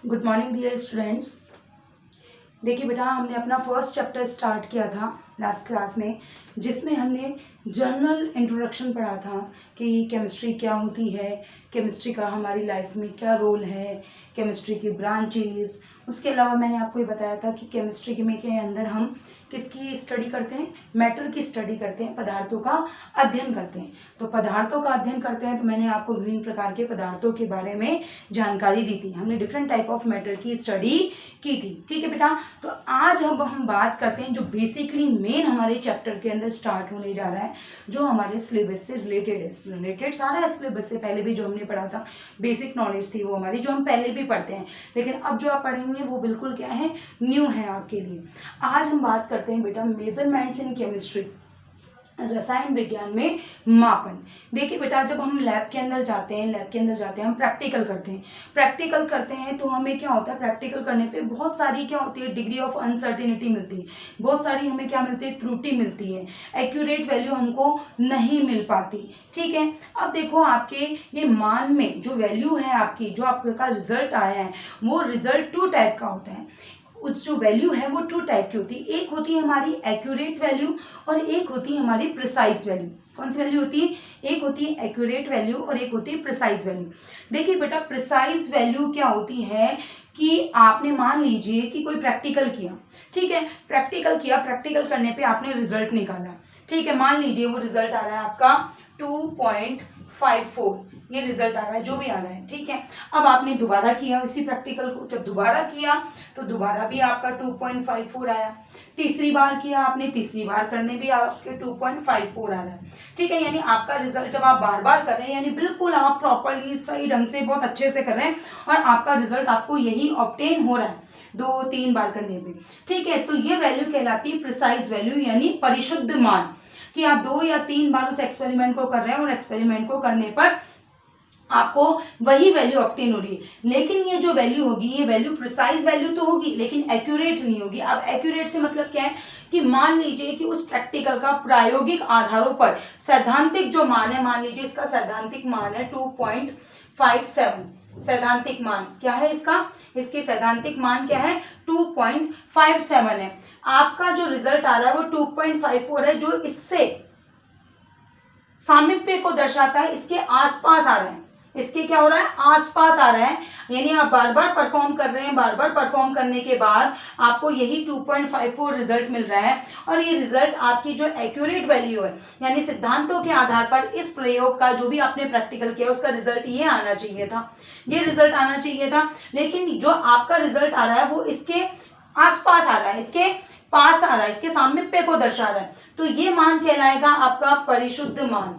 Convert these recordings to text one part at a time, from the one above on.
Good morning dear students. देखिए बेटा, हमने अपना फर्स्ट चैप्टर स्टार्ट किया था लास्ट क्लास में, जिसमें हमने जनरल इंट्रोडक्शन पढ़ा था कि केमिस्ट्री क्या होती है, केमिस्ट्री का हमारी लाइफ में क्या रोल है, केमिस्ट्री की ब्रांचेस। उसके अलावा मैंने आपको ये बताया था कि केमिस्ट्री में के अंदर हम किसकी स्टडी करते हैं, मैटर की स्टडी करते हैं, पदार्थों का अध्ययन करते हैं। तो पदार्थों का अध्ययन करते हैं तो मैंने आपको विभिन्न प्रकार के पदार्थों के बारे में जानकारी दी थी। हमने डिफरेंट टाइप ऑफ मैटर की स्टडी की थी। ठीक है बेटा, तो आज अब हम बात करते हैं जो बेसिकली मेन हमारे चैप्टर के अंदर स्टार्ट होने जा रहा है, जो हमारे सिलेबस से रिलेटेड है। रिलेटेड सारा है सिलेबस से, पहले भी जो हमने पढ़ा था बेसिक नॉलेज थी वो हमारी, जो हम पहले भी पढ़ते हैं, लेकिन अब जो आप पढ़ेंगे वो बिल्कुल क्या है, न्यू है आपके लिए। आज हम बात करते हैं बेटा मेजरमेंट्स इन केमिस्ट्री, रसायन विज्ञान में मापन। देखिए बेटा, जब हम लैब के अंदर जाते हैं, हम प्रैक्टिकल करते हैं तो हमें क्या होता है, प्रैक्टिकल करने पे बहुत सारी क्या होती है, डिग्री ऑफ अनसर्टिनिटी मिलती है, बहुत सारी हमें क्या मिलती है, त्रुटि मिलती है, एक्यूरेट वैल्यू हमको नहीं मिल पाती। ठीक है, अब देखो आपके ये मान में जो वैल्यू है आपकी, जो आपका रिजल्ट आया है, वो रिजल्ट 2 टाइप का होता है। उस जो वैल्यू है वो 2 टाइप की होती है। एक होती है हमारी एक्यूरेट वैल्यू और एक होती है हमारी प्रिसाइज वैल्यू। कौन सी वैल्यू होती है? एक होती है एक्यूरेट वैल्यू और एक होती है प्रिसाइज वैल्यू। देखिए बेटा, प्रिसाइज वैल्यू क्या होती है कि आपने मान लीजिए कि कोई प्रैक्टिकल किया, ठीक है, प्रैक्टिकल करने पे आपने रिजल्ट निकाला, ठीक है, मान लीजिए वो रिजल्ट आ रहा है आपका 2.54, ये रिजल्ट आ रहा है, जो भी आ रहा है, ठीक है। अब आपने दोबारा किया इसी प्रैक्टिकल को, जब दोबारा किया तो दोबारा भी आपका 2.54 आया, तीसरी बार किया आपने, तीसरी बार करने भी आपके 2.54 आ रहा है, ठीक है। यानी आपका रिजल्ट जब आप बार बार कर रहे हैं, यानी बिल्कुल आप प्रॉपरली सही ढंग से बहुत अच्छे से कर रहे हैं और आपका रिजल्ट आपको यही ऑब्टेन हो रहा है 2-3 बार करने पे, ठीक है। तो ये वैल्यू कहलाती है प्रिसाइज वैल्यू, यानी परिशुद्ध मान, कि आप 2 या 3 बार उस एक्सपेरिमेंट को कर रहे हैं और एक्सपेरिमेंट को करने पर आपको वही वैल्यू ऑब्टेन हो रही है। लेकिन ये जो वैल्यू होगी, ये वैल्यू प्रिसाइज वैल्यू तो होगी लेकिन एक्यूरेट नहीं होगी। अब एक्यूरेट से मतलब क्या है कि मान लीजिए कि उस प्रैक्टिकल का प्रायोगिक आधारों पर सैद्धांतिक जो मान है, मान लीजिए इसका सैद्धांतिक मान है 2.57, सैद्धांतिक मान क्या है इसका, इसके सैद्धांतिक मान क्या है, 2.57 है। आपका जो रिजल्ट आ रहा है वो 2.54 है, जो इससे सामीप्य को दर्शाता है, इसके आसपास आ रहा है, इसके क्या हो रहा है, आसपास आ रहा है। यानी आप बार बार परफॉर्म कर रहे हैं, बार बार परफॉर्म करने के बाद आपको यही 2.54 रिजल्ट मिल रहा है। और ये रिजल्ट आपकी जो एक्यूरेट वैल्यू है, यानी सिद्धांतों के आधार पर इस प्रयोग का जो भी आपने प्रैक्टिकल किया उसका रिजल्ट ये आना चाहिए था, ये रिजल्ट आना चाहिए था। लेकिन जो आपका रिजल्ट आ रहा है वो इसके आसपास आ रहा है, इसके पास आ रहा है, इसके सामीप्य को दर्शा रहा है। तो ये मान कहलाएगा आपका परिशुद्ध मान,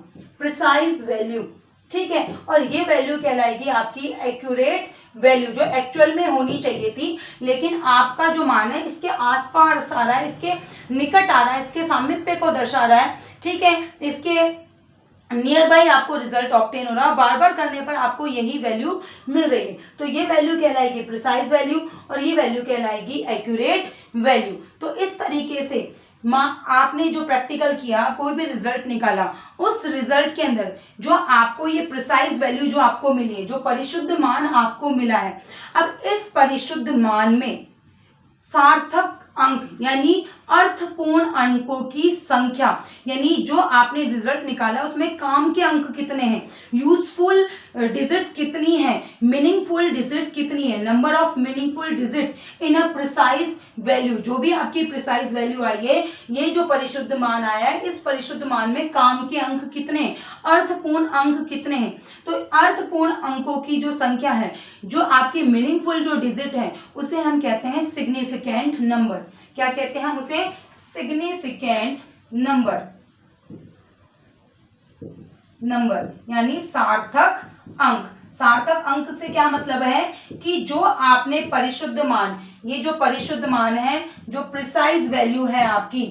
प्रिसाइज वैल्यू, ठीक है। और ये वैल्यू कहलाएगी आपकी एक्यूरेट वैल्यू, जो एक्चुअल में होनी चाहिए थी, लेकिन आपका जो मान है इसके आसपास आ रहा है, इसके निकट आ रहा है, इसके सामीप्य को दर्शा रहा है, ठीक है, इसके नियर बाई आपको रिजल्ट ऑब्टेन हो रहा है, बार बार करने पर आपको यही वैल्यू मिल रही है। तो ये वैल्यू कहलाएगी प्रिसाइज वैल्यू और ये वैल्यू कहलाएगी एक्यूरेट वैल्यू। तो इस तरीके से आपने जो प्रैक्टिकल किया, कोई भी रिजल्ट निकाला, उस रिजल्ट के अंदर जो आपको ये प्रिसाइज वैल्यू जो आपको मिली है, जो परिशुद्ध मान आपको मिला है, अब इस परिशुद्ध मान में सार्थक अंक यानी अर्थपूर्ण अंकों की संख्या, यानी जो आपने रिजल्ट निकाला उसमें काम के अंक कितने हैं, यूजफुल डिजिट कितनी है, मीनिंगफुल डिजिट कितनी है, number of meaningful digit in a precise value, जो भी आपकी प्रिसाइज वैल्यू आई है, ये जो परिशुद्ध मान आया है, इस परिशुद्ध मान में काम के अंक कितने हैं, अर्थपूर्ण अंक कितने हैं। तो अर्थपूर्ण अंकों की जो संख्या है, जो आपकी मीनिंगफुल जो डिजिट है, उसे हम कहते हैं सिग्निफिकेंट नंबर। क्या कहते हैं हम उसे? सिग्निफिकेंट नंबर, यानी सार्थक अंक। सार्थक अंक से क्या मतलब है कि जो आपने परिशुद्ध मान, ये जो परिशुद्ध मान है, जो प्रिसाइज वैल्यू है आपकी,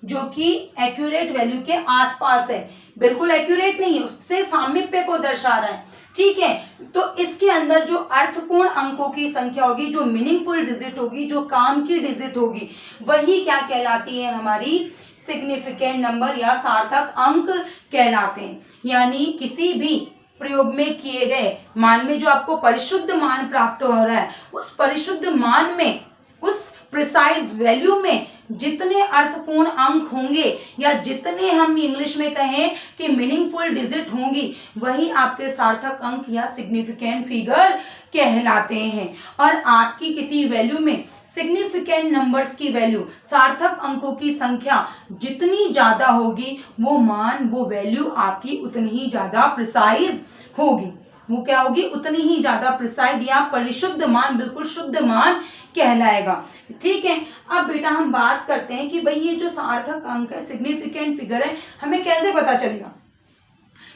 जो कि एक्यूरेट वैल्यू के आसपास है, बिल्कुल एक्यूरेट नहीं है, उससे सामीप्य को दर्शा रहा है, ठीक है। तो इसके अंदर जो अर्थपूर्ण अंकों की संख्या होगी, जो मीनिंगफुल डिजिट होगी, जो काम की डिजिट होगी, वही क्या कहलाती है, हमारी सिग्निफिकेंट नंबर या सार्थक अंक कहलाते हैं। यानी किसी भी प्रयोग में किए गए मान में जो आपको परिशुद्ध मान प्राप्त हो रहा है, उस परिशुद्ध मान में, उस प्रिसाइज वैल्यू में जितने अर्थपूर्ण अंक होंगे या जितने हम इंग्लिश में कहें कि मीनिंगफुल डिजिट होंगी, वही आपके सार्थक अंक या सिग्निफिकेंट फिगर कहलाते हैं। और आपकी किसी वैल्यू में सिग्निफिकेंट नंबर्स की वैल्यू, सार्थक अंकों की संख्या जितनी ज्यादा होगी, वो मान, वो वैल्यू आपकी उतनी ही ज्यादा प्रिसाइज होगी। वो क्या होगी? उतनी ही ज्यादा प्रिसाइज या परिशुद्ध मान, बिल्कुल शुद्ध मान कहलाएगा। ठीक है। अब बेटा हम बात करते हैं कि भाई ये जो सार्थक अंक है, सिग्निफिकेंट फिगर है, हमें कैसे पता चलेगा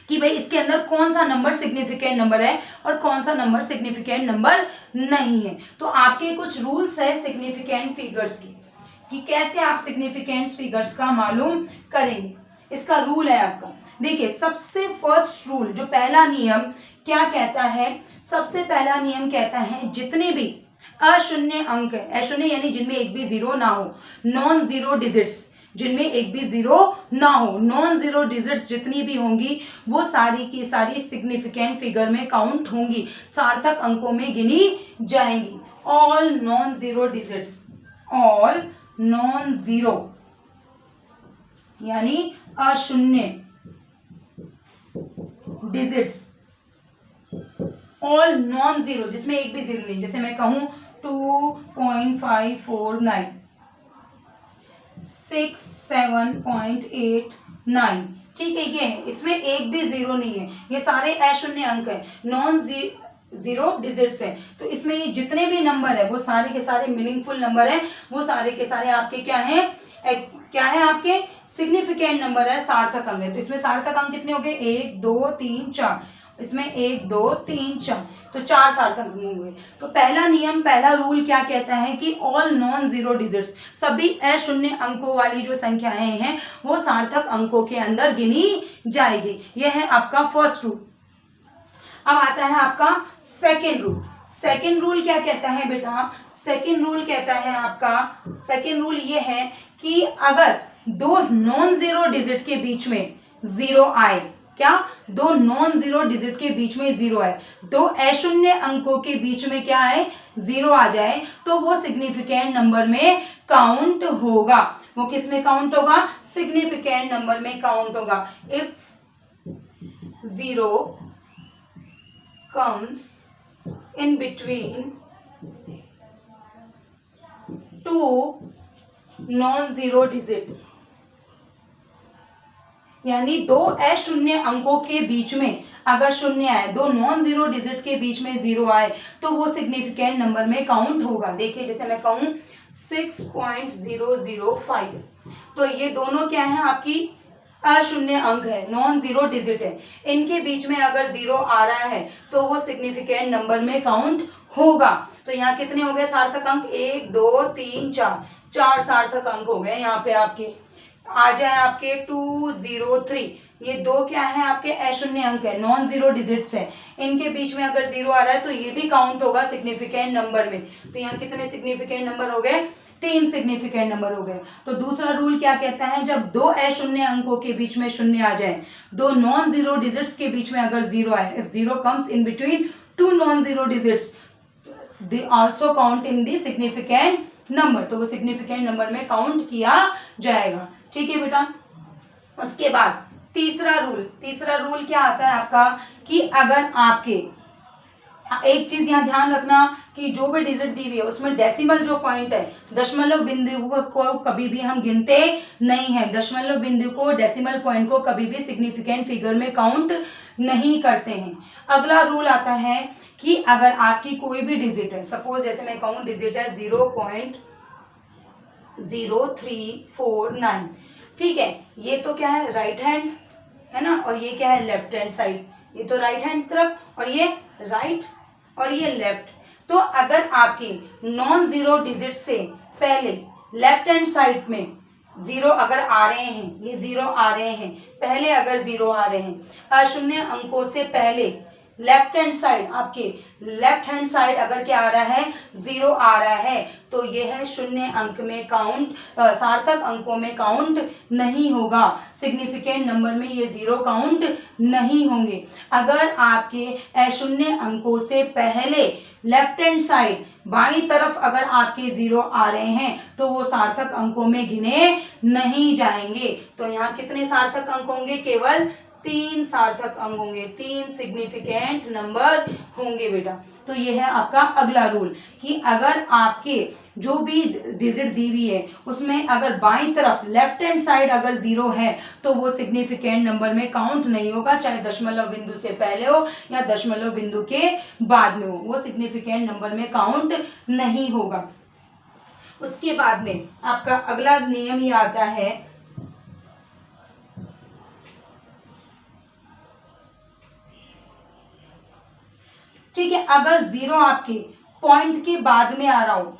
कि भाई इसके अंदर कौन सा नंबर सिग्निफिकेंट नंबर है और कौन सा नंबर सिग्निफिकेंट नंबर नहीं है। तो आपके कुछ रूल्स है सिग्निफिकेंट फिगर्स की कि कैसे आप सिग्निफिकेंट फिगर्स का मालूम करेंगे। इसका रूल है आपका, देखिए सबसे फर्स्ट रूल, जो पहला नियम क्या कहता है? सबसे पहला नियम कहता है जितने भी अशून्य अंक है, अशून्य यानी जिनमें एक भी जीरो ना हो, नॉन जीरो डिजिट्स, जिनमें एक भी जीरो ना हो, नॉन जीरो डिजिट्स जितनी भी होंगी वो सारी की सारी सिग्निफिकेंट फिगर में काउंट होंगी, सार्थक अंकों में गिनी जाएंगी। All non zero digits, all non zero यानी अशून्य डिजिट्स, ऑल नॉन जीरो जिसमें एक भी जीरो नहीं, जैसे मैं कहूं 2.549, 67.89, ठीक है, ये है, इसमें एक भी जीरो नहीं है, ये सारे अशून्य अंक है, नॉन जीरो डिजिट्स है। तो इसमें ये जितने भी नंबर है वो सारे के सारे मीनिंगफुल नंबर है, वो सारे के सारे आपके क्या है? क्या है? आपके सिग्निफिकेंट नंबर है, सार्थक अंक है। तो इसमें सार्थक अंक कितने हो गए? 1 2 3 4, इसमें 1 2 3 4, तो 4 सार्थक अंक हुए। तो पहला नियम, पहला रूल क्या कहता है कि ऑल नॉन जीरो डिजिट्स, सभी अशून्य अंकों वाली जो संख्याएं हैं वो सार्थक अंकों के अंदर गिनी जाएगी। यह है आपका फर्स्ट रूल। अब आता है आपका सेकेंड रूल। सेकेंड रूल क्या कहता है बेटा? सेकेंड रूल कहता है आपका, सेकेंड रूल ये है कि अगर दो नॉन जीरो डिजिट के बीच में जीरो आए, क्या? दो नॉन जीरो डिजिट के बीच में जीरो आए, दो अशून्य अंकों के बीच में क्या है? जीरो आ जाए, तो वो सिग्निफिकेंट नंबर में काउंट होगा। वो किस में काउंट होगा? सिग्निफिकेंट नंबर में काउंट होगा। If zero comes in between two non zero digit, यानी दो अशून्य अंकों के बीच में अगर शून्य आए, दो नॉन जीरो डिजिट के बीच में जीरो आए, तो वो सिग्निफिकेंट नंबर में काउंट होगा। देखिए जैसे मैं कहूं 6.005, तो ये दोनों क्या है? आपकी अशून्य अंक है, नॉन जीरो डिजिट है, इनके बीच में अगर जीरो आ रहा है तो वो सिग्निफिकेंट नंबर में काउंट होगा। तो यहाँ कितने हो गए सार्थक अंक? 1 2 3 4, 4 सार्थक अंक हो गए। यहाँ पे आपके आ जाए आपके 203, ये दो क्या है? आपके अशून्य अंक है, नॉन जीरो डिजिट्स है, इनके बीच में अगर जीरो आ रहा है तो ये भी काउंट होगा सिग्निफिकेंट नंबर में। तो यहाँ कितने सिग्निफिकेंट नंबर हो गए? 3 सिग्निफिकेंट नंबर हो गए। तो दूसरा रूल क्या कहता है? जब दो अशून्य अंकों के बीच में शून्य आ जाए, दो नॉन जीरो डिजिट्स के बीच में अगर जीरो आए, if zero comes in between two non zero digits, they also count in the significant number, तो वो सिग्निफिकेंट नंबर में काउंट किया जाएगा। ठीक है बेटा। उसके बाद तीसरा रूल क्या आता है आपका कि अगर आपके, एक चीज यहाँ ध्यान रखना कि जो भी डिजिट दी हुई है उसमें डेसिमल जो पॉइंट है, दशमलव बिंदु को कभी भी हम गिनते नहीं है, दशमलव बिंदु को, डेसिमल पॉइंट को कभी भी सिग्निफिकेंट फिगर में काउंट नहीं करते हैं। अगला रूल आता है कि अगर आपकी कोई भी डिजिट है, सपोज जैसे मैं कहूँ डिजिट है 0.0349, ठीक है, ये तो क्या है? राइट हैंड है ना, और ये क्या है? लेफ्ट हैंड साइड, ये तो राइट हैंड तरफ और ये राइट और ये लेफ्ट। तो अगर आपकी नॉन जीरो डिजिट से पहले लेफ्ट हैंड साइड में जीरो अगर आ रहे हैं, ये जीरो आ रहे हैं, पहले अगर जीरो आ रहे हैं, अशून्य अंकों से पहले लेफ्ट हैंड साइड, आपके लेफ्ट हैंड साइड अगर क्या आ रहा है, 0 आ रहा है, तो यह है शून्य अंक में काउंट, सार्थक अंकों में काउंट नहीं होगा। सिग्निफिकेंट नंबर में ये 0 काउंट नहीं होंगे। अगर आपके अशून्य अंकों से पहले लेफ्ट हैंड साइड बाईं तरफ अगर आपके 0 आ रहे हैं तो वो सार्थक अंकों में गिने नहीं जाएंगे। तो यहाँ कितने सार्थक अंक होंगे, केवल 3 सार्थक अंक होंगे, 3 सिग्निफिकेंट नंबर होंगे बेटा। तो ये है आपका अगला रूल कि अगर आपके जो भी डिजिट दी हुई है उसमें अगर बाईं तरफ लेफ्ट हैंड साइड अगर 0 है तो वो सिग्निफिकेंट नंबर में काउंट नहीं होगा, चाहे दशमलव बिंदु से पहले हो या दशमलव बिंदु के बाद में हो, वो सिग्निफिकेंट नंबर में काउंट नहीं होगा। उसके बाद में आपका अगला नियम ये आता है, ठीक है, अगर 0 आपके पॉइंट के बाद में आ रहा हो,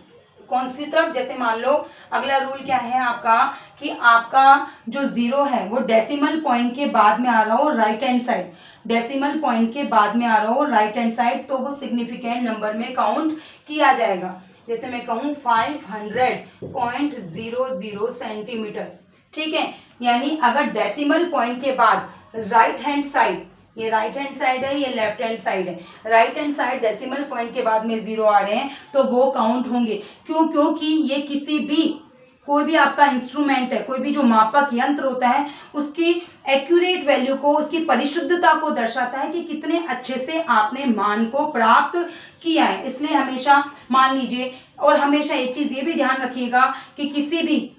कौन सी तरफ, जैसे मान लो अगला रूल क्या है आपका कि आपका जो 0 है वो डेसिमल पॉइंट के बाद में आ रहा हो right hand side, decimal point के बाद में आ रहा हो राइट हैंड साइड, तो वो सिग्निफिकेंट नंबर में काउंट किया जाएगा। जैसे मैं कहूँ 500.00 सेंटीमीटर, ठीक है, यानी अगर डेसिमल पॉइंट के बाद राइट हैंड साइड, ये राइट हैंड साइड है, ये लेफ्ट हैंड साइड है, right hand side decimal point के बाद में 0 आ रहे हैं तो वो काउंट होंगे। क्यों? क्योंकि ये किसी भी, कोई भी आपका इंस्ट्रूमेंट है, कोई भी जो मापक यंत्र होता है उसकी एक्यूरेट वैल्यू को, उसकी परिशुद्धता को दर्शाता है कि कितने अच्छे से आपने मान को प्राप्त किया है। इसलिए हमेशा मान लीजिए, और हमेशा एक चीज़ ये भी ध्यान रखिएगा कि किसी भी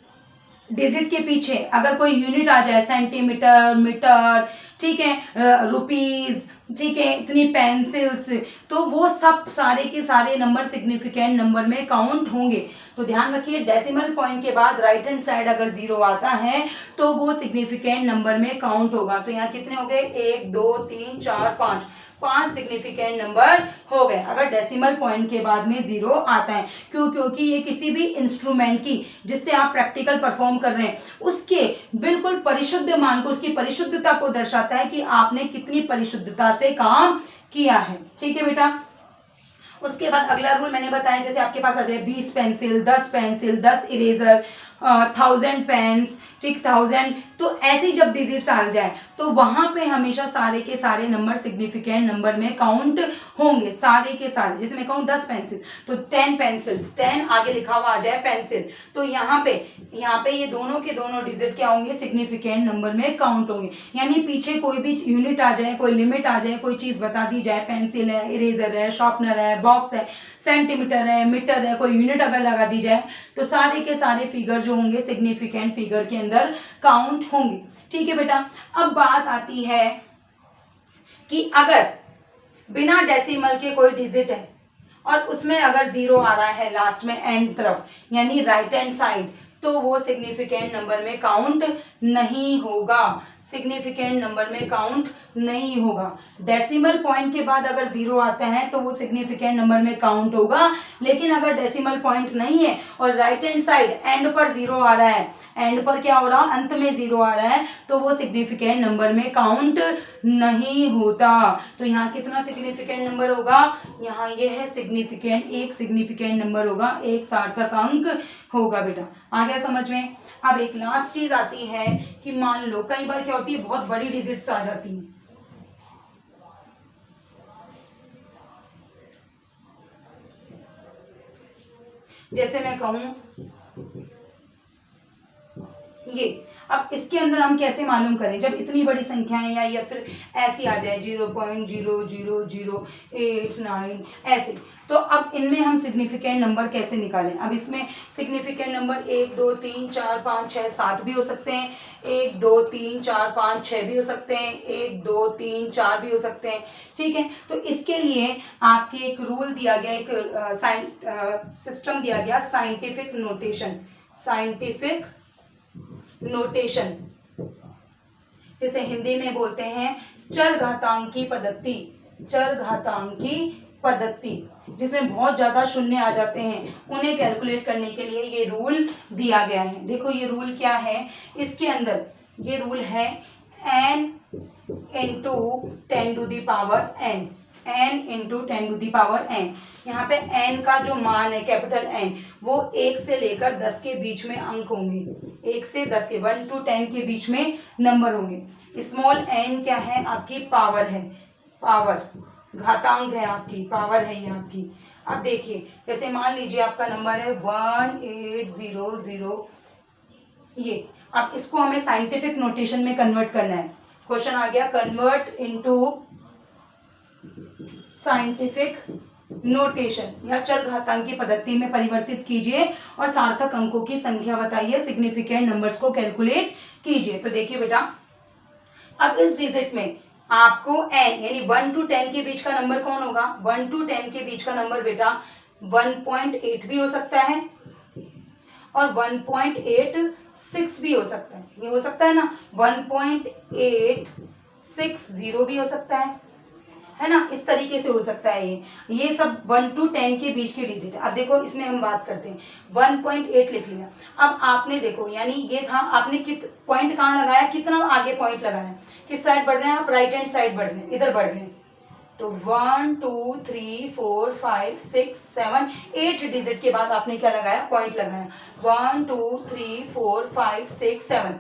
डिजिट के पीछे अगर कोई यूनिट आ जाए, सेंटीमीटर, मीटर, ठीक है, रुपीज, ठीक है, इतनी पेंसिल्स, तो वो सब सारे के सारे नंबर सिग्निफिकेंट नंबर में काउंट होंगे। तो ध्यान रखिए, डेसिमल पॉइंट के बाद राइट हैंड साइड अगर 0 आता है तो वो सिग्निफिकेंट नंबर में काउंट होगा। तो यहाँ कितने हो गए, 1 2 3 4 5, 5 सिग्निफिकेंट नंबर हो गए अगर डेसिमल पॉइंट के बाद में 0 आता है। क्यों? क्योंकि ये किसी भी इंस्ट्रूमेंट की, जिससे आप प्रैक्टिकल परफॉर्म कर रहे हैं, उसके बिल्कुल परिशुद्ध मान को, उसकी परिशुद्धता को दर्शाता है कि आपने कितनी परिशुद्धता से काम किया है। ठीक है बेटा। उसके बाद अगला रूल मैंने बताया, जैसे आपके पास आ जाए 20 पेंसिल, 10 पेंसिल, 10 इरेजर, 1000 पेन्स, ठीक, 1000, तो ऐसे जब डिजिट्स आ जाए तो वहां पे हमेशा सारे के सारे नंबर सिग्निफिकेंट नंबर में काउंट होंगे, सारे के सारे। जैसे मैं कहूँ 10 पेंसिल तो 10 पेंसिल्स, 10 आगे लिखा हुआ आ जाए पेंसिल, तो यहाँ पे ये दोनों के दोनों डिजिट क्या होंगे, सिग्निफिकेंट नंबर में काउंट होंगे। यानी पीछे कोई भी यूनिट आ जाए, कोई लिमिट आ जाए, कोई चीज बता दी जाए, पेंसिल है, इरेजर है, शार्पनर है, बॉक्स है, सेंटीमीटर है, मीटर है, कोई यूनिट अगर लगा दी जाए तो सारे के सारे फिगर जो होंगे सिग्निफिकेंट फिगर के अंदर काउंट होंगे। ठीक है बेटा। अब बात आती है कि अगर बिना डेसिमल के कोई डिजिट है और उसमें अगर 0 आ रहा है लास्ट में एंड तरफ, यानी राइट हैंड साइड, तो वो सिग्निफिकेंट नंबर में काउंट नहीं होगा, सिग्निफिकेंट नंबर में काउंट नहीं होगा। डेसिमल पॉइंट के बाद अगर 0 आता है तो वो सिग्निफिकेंट नंबर में काउंट होगा, लेकिन अगर डेसिमल पॉइंट नहीं है और राइट हैंड साइड एंड पर 0 आ रहा है, एंड पर क्या हो रहा है, अंत में 0 आ रहा है, तो वो सिग्निफिकेंट नंबर में काउंट नहीं होता। तो यहाँ कितना सिग्निफिकेंट नंबर होगा, यहाँ ये है सिग्निफिकेंट, एक सिग्निफिकेंट नंबर होगा, एक सार्थक अंक होगा बेटा। आ गया समझ में। अब एक लास्ट चीज आती है कि मान लो कई बार क्या होती है, बहुत बड़ी डिजिट्स आ जाती हैं, जैसे मैं कहूं ये। अब इसके अंदर हम कैसे मालूम करें, जब इतनी बड़ी संख्याएं या फिर ऐसी आ जाए 0.00089 ऐसे, तो अब इनमें हम सिग्निफिकेंट नंबर कैसे निकालें। अब इसमें सिग्निफिकेंट नंबर 1 2 3 4 5 6 7 भी हो सकते हैं, 1 2 3 4 5 6 भी हो सकते हैं, 1 2 3 4 भी हो सकते हैं। ठीक है, तो इसके लिए आपके एक रूल दिया गया, एक सिस्टम दिया गया, साइंटिफिक नोटेशन, साइंटिफिक नोटेशन, इसे हिंदी में बोलते हैं चरघातांकी पद्धति, चरघातांकी पद्धति, जिसमें बहुत ज्यादा शून्य आ जाते हैं, उन्हें कैलकुलेट करने के लिए ये रूल दिया गया है। देखो ये रूल क्या है, इसके अंदर ये रूल है n × 10⁻n, n into 10⁻n। यहाँ पे n का जो मान है कैपिटल N वो 1 से लेकर 10 के बीच में अंक होंगे। 1 से 10 के 1 to 10 के बीच में नंबर होंगे। स्मॉल n क्या है? आपकी पावर है, पावर घातांक है, आपकी पावर है ये आपकी। अब देखिए जैसे मान लीजिए आपका नंबर है 1800, ये अब इसको हमें साइंटिफिक नोटेशन में कन्वर्ट करना है। क्वेश्चन आ गया कन्वर्ट इनटू साइंटिफिक नोटेशन या चर घातांक की पद्धति में परिवर्तित कीजिए और सार्थक अंकों की संख्या बताइए, सिग्निफिकेंट नंबर्स को कैलकुलेट कीजिए। तो देखिए बेटा, अब इस डिजिट में आपको n यानी 1 to 10 के बीच का नंबर कौन होगा? 1 to 10 के बीच का नंबर बेटा 1.8 भी हो सकता है और 1.86 भी हो सकता है। ये हो सकता है ना, 1.860 भी हो सकता है ना, इस तरीके से हो सकता है। ये सब 1 to 10 के बीच के डिजिट है। अब देखो इसमें हम बात करते हैं, 1.8 लिख लिया। अब आपने देखो यानी ये था, आपने पॉइंट कहाँ लगाया, कितना आगे पॉइंट लगाया, किस साइड बढ़ रहे हैं आप? राइट हैंड साइड बढ़ रहे हैं, इधर बढ़ रहे हैं। तो 1 2 3 4 5 6 7 8 डिजिट के बाद आपने क्या लगाया? पॉइंट लगाया। 1 2 3 4 5 6 7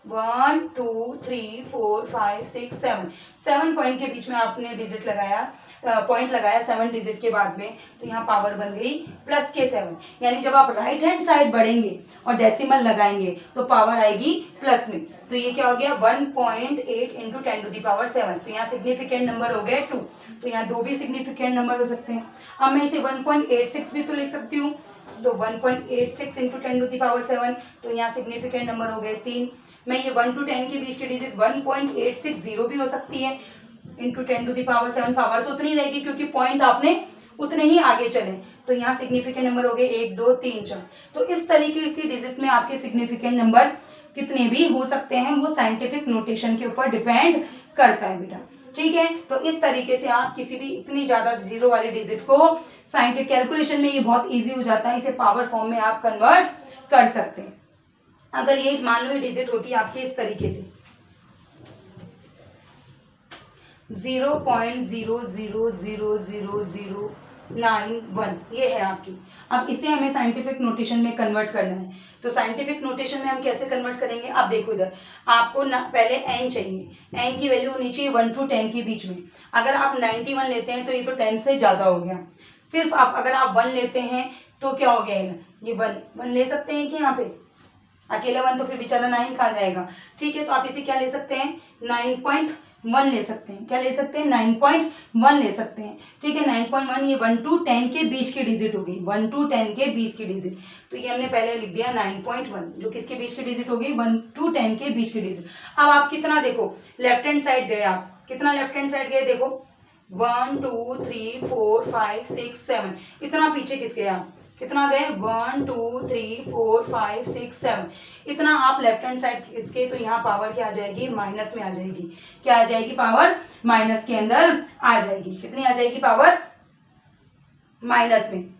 1 2 3 4 5 6 7 7 पॉइंट के बीच में आपने डिजिट लगाया, पॉइंट लगाया 7 डिजिट के बाद में। तो यहाँ पावर बन गई प्लस के 7, यानी जब आप राइट हैंड साइड बढ़ेंगे और डेसिमल लगाएंगे तो पावर आएगी प्लस में। तो ये क्या हो गया? 1.8 इंटू 10⁻7। तो यहाँ सिग्निफिकेंट नंबर हो गए 2। तो यहाँ 2 भी सिग्निफिकेंट नंबर हो सकते हैं। अब मैं इसे 1.86 भी तो लिख सकती हूँ। तो 1.86 इंटू 10⁻7, तो यहाँ सिग्निफिकेंट नंबर हो गए 3। मैं ये 1 to 10 के बीच की डिजिट 1.860 भी हो सकती है इंटू 10⁻7। पावर तो उतनी रहेगी क्योंकि पॉइंट आपने उतने ही आगे चले। तो यहाँ सिग्निफिकेंट नंबर हो गए 1 2 3 4। तो इस तरीके की डिजिट में आपके सिग्निफिकेंट नंबर कितने भी हो सकते हैं, वो साइंटिफिक नोटेशन के ऊपर डिपेंड करता है बेटा। ठीक है, तो इस तरीके से आप किसी भी इतनी ज्यादा जीरो वाली डिजिट को साइंटिफिक कैलकुलेशन में ये बहुत इजी हो जाता है, इसे पावर फॉर्म में आप कन्वर्ट कर सकते हैं। अगर ये मान लो ये डिजिट होती है आपकी इस तरीके से 0.0000091, ये है आपकी। अब इसे हमें साइंटिफिक नोटेशन में कन्वर्ट करना है। तो साइंटिफिक नोटेशन में हम कैसे कन्वर्ट करेंगे? अब देखो इधर आपको पहले n चाहिए, n की वैल्यू होनी चाहिए 1 to 10 के बीच में। अगर आप 91 लेते हैं तो ये तो 10 से ज़्यादा हो गया। सिर्फ आप अगर आप 1 लेते हैं तो क्या हो गया? ये 1 ले सकते हैं कि यहाँ पे अकेला 1 तो फिर बेचारा 9 कहाँ जाएगा। ठीक है, तो आप इसे क्या ले सकते हैं? 9.1 ले सकते हैं। क्या ले सकते हैं? 9.1 ले सकते हैं। ठीक है, 9.1 ये 1 to 10 के बीच की डिजिट होगी, 1 to 10 के बीच की डिजिट। तो ये हमने पहले लिख दिया 9.1, जो किसके बीच की डिजिट होगी? 1 to 10 के बीच की डिजिट। अब आप कितना देखो लेफ्ट हैंड साइड गए, आप कितना लेफ्ट हैंड साइड गए? देखो 1 2 3 4 5 6 7, इतना पीछे किस गए आप? कितना गए? 1 2 3 4 5 6 7, इतना आप लेफ्ट हैंड साइड इसके। तो यहाँ पावर क्या आ जाएगी? माइनस में आ जाएगी। क्या आ जाएगी? पावर माइनस के अंदर आ जाएगी। कितनी आ जाएगी? पावर माइनस में।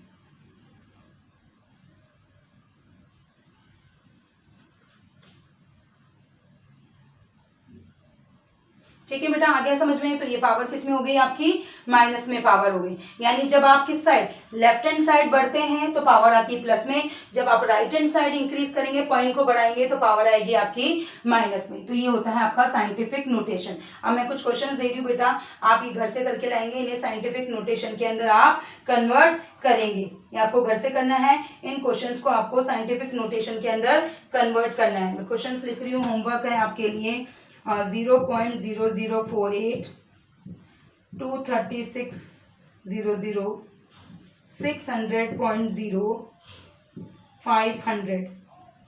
ठीक है बेटा, आ गया समझ में? तो ये पावर किस में हो गई? आपकी माइनस में पावर हो गई। यानी जब आप किस साइड? लेफ्ट हैंड साइड बढ़ते हैं तो पावर आती है प्लस में। जब आप राइट हैंड साइड इंक्रीज करेंगे, पॉइंट को बढ़ाएंगे, तो पावर आएगी आपकी माइनस में। तो ये होता है आपका साइंटिफिक नोटेशन। अब मैं कुछ क्वेश्चन दे रही हूँ बेटा, आप ये घर से करके लाएंगे, इन्हें साइंटिफिक नोटेशन के अंदर आप कन्वर्ट करेंगे। ये आपको घर से करना है, इन क्वेश्चंस को आपको साइंटिफिक नोटेशन के अंदर कन्वर्ट करना है। मैं क्वेश्चंस लिख रही हूँ, होमवर्क है आपके लिए। 0.0048 23600 600.0 500।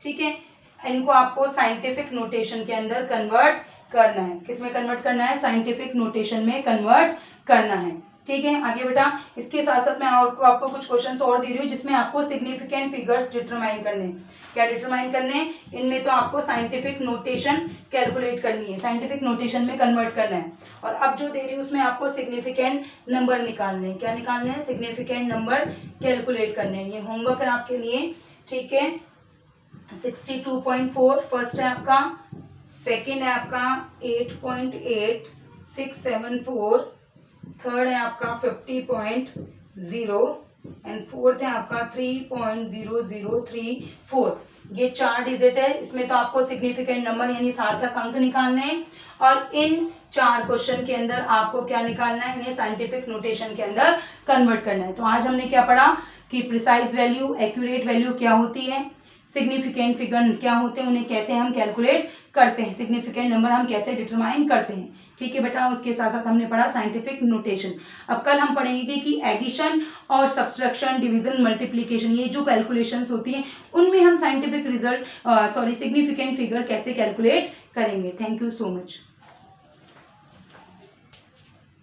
ठीक है, इनको आपको साइंटिफिक नोटेशन के अंदर कन्वर्ट करना है। किसमें कन्वर्ट करना है? साइंटिफिक नोटेशन में कन्वर्ट करना है। ठीक है, आगे बेटा इसके साथ साथ मैं आपको कुछ क्वेश्चंस और दे रही हूँ जिसमें आपको सिग्निफिकेंट फिगर्स डिटरमाइन करने। क्या डिटरमाइन करने? इनमें तो आपको साइंटिफिक नोटेशन कैलकुलेट करनी है, साइंटिफिक नोटेशन में कन्वर्ट करना है। और अब जो दे रही हूँ उसमें आपको सिग्निफिकेंट नंबर निकालने हैं। क्या निकालने हैं? सिग्निफिकेंट नंबर कैलकुलेट करने हैं। ये होमवर्क है आपके लिए। ठीक है, 62.4 फर्स्ट है आपका, सेकेंड है आपका 8.8674, थर्ड है आपका 50.0 एंड फोर्थ है आपका 3.0034। ये 4 डिजिट है। इसमें तो आपको सिग्निफिकेंट नंबर यानी सार्थक अंक निकालने हैं और इन 4 क्वेश्चन के अंदर आपको क्या निकालना है, इन्हें साइंटिफिक नोटेशन के अंदर कन्वर्ट करना है। तो आज हमने क्या पढ़ा कि प्रिसाइज वैल्यू, एक्यूरेट वैल्यू क्या होती है, सिग्निफिकेंट फिगर क्या होते हैं, उन्हें कैसे हम कैलकुलेट करते हैं, सिग्निफिकेंट नंबर हम कैसे डिटरमाइन करते हैं। ठीक है बेटा, उसके साथ साथ हमने पढ़ा साइंटिफिक नोटेशन। अब कल हम पढ़ेंगे कि एडिशन और सब्सट्रैक्शन, डिवीजन, मल्टीप्लिकेशन, ये जो कैलकुलेशंस होती हैं उनमें हम साइंटिफिक रिजल्ट सिग्निफिकेंट फिगर कैसे कैलकुलेट करेंगे। Thank you so much.